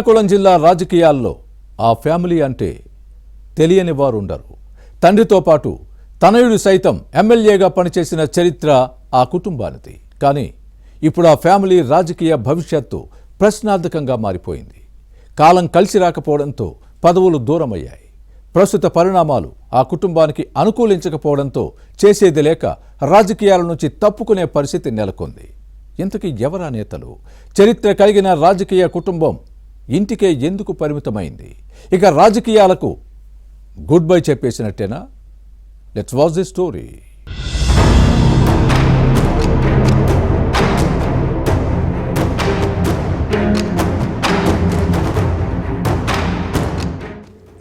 శ్రీకాకుళం జిల్లా రాజకీయాల్లో ఆ ఫ్యామిలీ అంటే తెలియని వారు ఉండరు. తండ్రితో పాటు తనయుడు సైతం ఎమ్మెల్యేగా పనిచేసిన చరిత్ర ఆ కుటుంబానిది. కానీ ఇప్పుడు ఆ ఫ్యామిలీ రాజకీయ భవిష్యత్తు ప్రశ్నార్థకంగా మారిపోయింది. కాలం కలిసి రాకపోవడంతో పదవులు దూరమయ్యాయి. ప్రస్తుత పరిణామాలు ఆ కుటుంబానికి అనుకూలించకపోవడంతో చేసేది లేక రాజకీయాల నుంచి తప్పుకునే పరిస్థితి నెలకొంది. ఇంతకీ ఎవరా నేతలు? చరిత్ర కలిగిన రాజకీయ కుటుంబం ఇంటికే ఎందుకు పరిమితమైంది? ఇక రాజకీయాలకు గుడ్ బై చెప్పేసినట్టేనా? Let's watch the story.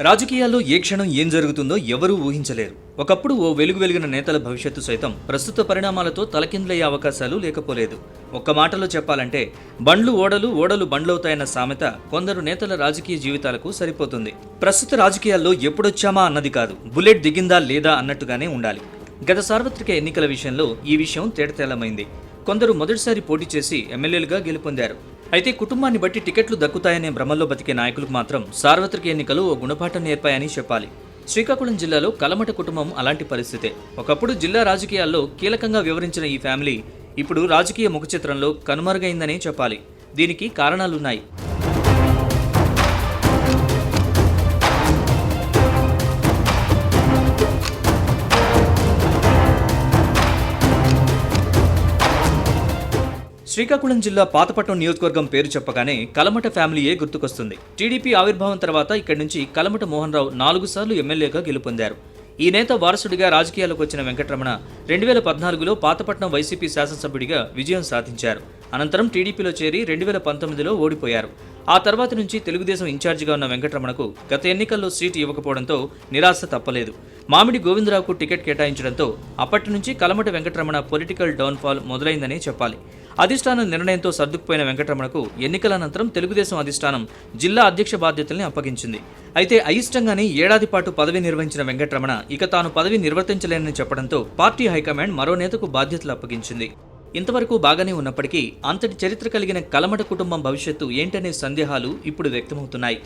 రాజకీయాల్లో ఏ క్షణం ఏం జరుగుతుందో ఎవరూ ఊహించలేరు. ఒకప్పుడు ఓ వెలుగున నేతల భవిష్యత్తు సైతం ప్రస్తుత పరిణామాలతో తలకిందులయ్యే అవకాశాలు లేకపోలేదు. ఒక్క మాటలో చెప్పాలంటే బండ్లు ఓడలు, ఓడలు బండ్లవుతాయన్న సామెత కొందరు నేతల రాజకీయ జీవితాలకు సరిపోతుంది. ప్రస్తుత రాజకీయాల్లో ఎప్పుడొచ్చామా అన్నది కాదు, బుల్లెట్ దిగిందా లేదా అన్నట్టుగానే ఉండాలి. గత సార్వత్రిక ఎన్నికల విషయంలో ఈ విషయం తేటతెల్లమైంది. కొందరు మొదటిసారి పోటీ చేసి ఎమ్మెల్యేలుగా గెలుపొందారు. అయితే కుటుంబాన్ని బట్టి టికెట్లు దక్కుతాయనే భ్రమల్లో బతికే నాయకులకు మాత్రం సార్వత్రిక ఎన్నికలు ఓ గుణపాఠం నేర్పాయని చెప్పాలి. శ్రీకాకుళం జిల్లాలో కలమట కుటుంబం అలాంటి పరిస్థితే. ఒకప్పుడు జిల్లా రాజకీయాల్లో కీలకంగా వ్యవహరించిన ఈ ఫ్యామిలీ ఇప్పుడు రాజకీయ ముఖచిత్రంలో కనుమరుగైందనే చెప్పాలి. దీనికి కారణాలున్నాయి. శ్రీకాకుళం జిల్లా పాతపట్నం నియోజకవర్గం పేరు చెప్పగానే కలమట ఫ్యామిలీయే గుర్తుకొస్తుంది. టీడీపీ ఆవిర్భావం తర్వాత ఇక్కడి నుంచి కలమట మోహన్ రావు 4 సార్లు ఎమ్మెల్యేగా గెలుపొందారు. ఈ నేత వారసుడిగా రాజకీయాలకు వచ్చిన వెంకటరమణ 2014లో పాతపట్నం వైసీపీ శాసనసభ్యుడిగా విజయం సాధించారు. అనంతరం టీడీపీలో చేరి 2019లో ఓడిపోయారు. ఆ తర్వాత నుంచి తెలుగుదేశం ఇన్ఛార్జిగా ఉన్న వెంకటరమణకు గత ఎన్నికల్లో సీటు ఇవ్వకపోవడంతో నిరాశ తప్పలేదు. మామిడి గోవిందరావుకు టికెట్ కేటాయించడంతో అప్పటి నుంచి కలమట వెంకటరమణ పొలిటికల్ డౌన్ఫాల్ మొదలైందనే చెప్పాలి. అధిష్టానం నిర్ణయంతో సర్దుకుపోయిన వెంకటరమణకు ఎన్నికల అనంతరం తెలుగుదేశం అధిష్టానం జిల్లా అధ్యక్ష బాధ్యతల్ని అప్పగించింది. అయితే అయిష్టంగానే ఏడాది పాటు పదవి నిర్వహించిన వెంకటరమణ ఇక తాను పదవి నిర్వర్తించలేనని చెప్పడంతో పార్టీ హైకమాండ్ మరో నేతకు బాధ్యతలు అప్పగించింది. ఇంతవరకు బాగానే ఉన్నప్పటికీ అంతటి చరిత్ర కలిగిన కలమట కుటుంబం భవిష్యత్తు ఏంటనే సందేహాలు ఇప్పుడు వ్యక్తమవుతున్నాయి.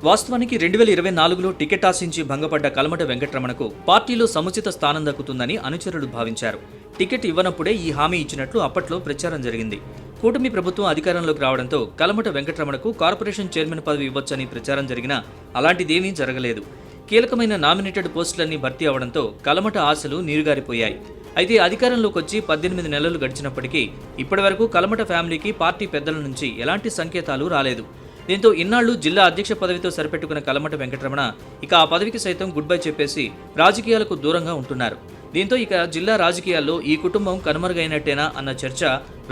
వాస్తవానికి 2024లో టికెట్ ఆశించి భంగపడ్డ కలమట వెంకటరమణకు పార్టీలో సముచిత స్థానం దక్కుతుందని అనుచరులు భావించారు. టికెట్ ఇవ్వనప్పుడే ఈ హామీ ఇచ్చినట్లు అప్పట్లో ప్రచారం జరిగింది. కూటమి ప్రభుత్వం అధికారంలోకి రావడంతో కలమట వెంకటరమణకు కార్పొరేషన్ చైర్మన్ పదవి ఇవ్వొచ్చని ప్రచారం జరిగినా అలాంటిదేమీ జరగలేదు. కీలకమైన నామినేటెడ్ పోస్టులన్నీ భర్తీ అవడంతో కలమట ఆశలు నీరుగారిపోయాయి. అయితే అధికారంలోకి వచ్చి 18 నెలలు గడిచినప్పటికీ ఇప్పటివరకు కలమట ఫ్యామిలీకి పార్టీ పెద్దల నుంచి ఎలాంటి సంకేతాలు రాలేదు. దీంతో ఇన్నాళ్లు జిల్లా అధ్యక్ష పదవితో సరిపెట్టుకున్న కలమట వెంకటరమణ ఇక ఆ పదవికి సైతం గుడ్ బై చెప్పేసి రాజకీయాలకు దూరంగా ఉంటున్నారు. దీంతో ఇక జిల్లా రాజకీయాల్లో ఈ కుటుంబం కనుమరుగైనట్టేనా అన్న చర్చ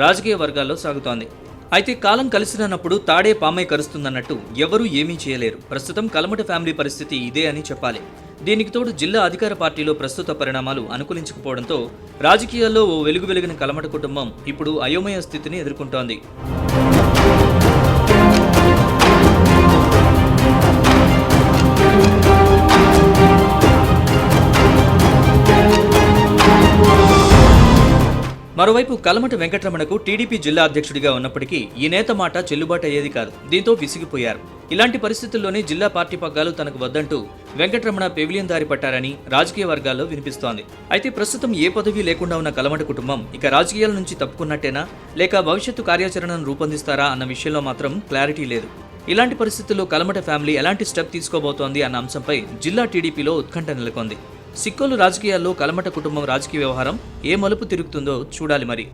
రాజకీయ వర్గాల్లో సాగుతోంది. అయితే కాలం కలిసినప్పుడు తాడే పామై కరుస్తుందన్నట్టు ఎవరూ ఏమీ చేయలేరు. ప్రస్తుతం కలమట ఫ్యామిలీ పరిస్థితి ఇదే అని చెప్పాలి. దీనికి తోడు జిల్లా అధికార పార్టీలో ప్రస్తుత పరిణామాలు అనుకూలించకపోవడంతో రాజకీయాల్లో ఓ వెలుగున కలమట కుటుంబం ఇప్పుడు అయోమయ స్థితిని ఎదుర్కొంటోంది. మరోవైపు కలమట వెంకటరమణకు టీడీపీ జిల్లా అధ్యక్షుడిగా ఉన్నప్పటికీ ఈ నేత మాట చెల్లుబాటు అయ్యేది కాదు. దీంతో విసిగిపోయారు. ఇలాంటి పరిస్థితుల్లోనే జిల్లా పార్టీ పగ్గాలు తనకు వద్దంటూ వెంకటరమణ పెవిలియన్ దారి పట్టారని రాజకీయ వర్గాల్లో వినిపిస్తోంది. అయితే ప్రస్తుతం ఏ పదవి లేకుండా ఉన్న కలమట కుటుంబం ఇక రాజకీయాల నుంచి తప్పుకున్నట్టేనా, లేక భవిష్యత్తు కార్యాచరణను రూపొందిస్తారా అన్న విషయంలో మాత్రం క్లారిటీ లేదు. ఇలాంటి పరిస్థితుల్లో కలమట ఫ్యామిలీ ఎలాంటి స్టెప్ తీసుకోబోతోంది అన్న అంశంపై జిల్లా టీడీపీలో ఉత్కంఠ నెలకొంది. సిక్కోలు రాజకీయాల్లో కలమట కుటుంబం రాజకీయ వ్యవహారం ఏ మలుపు తిరుగుతుందో చూడాలి మరి.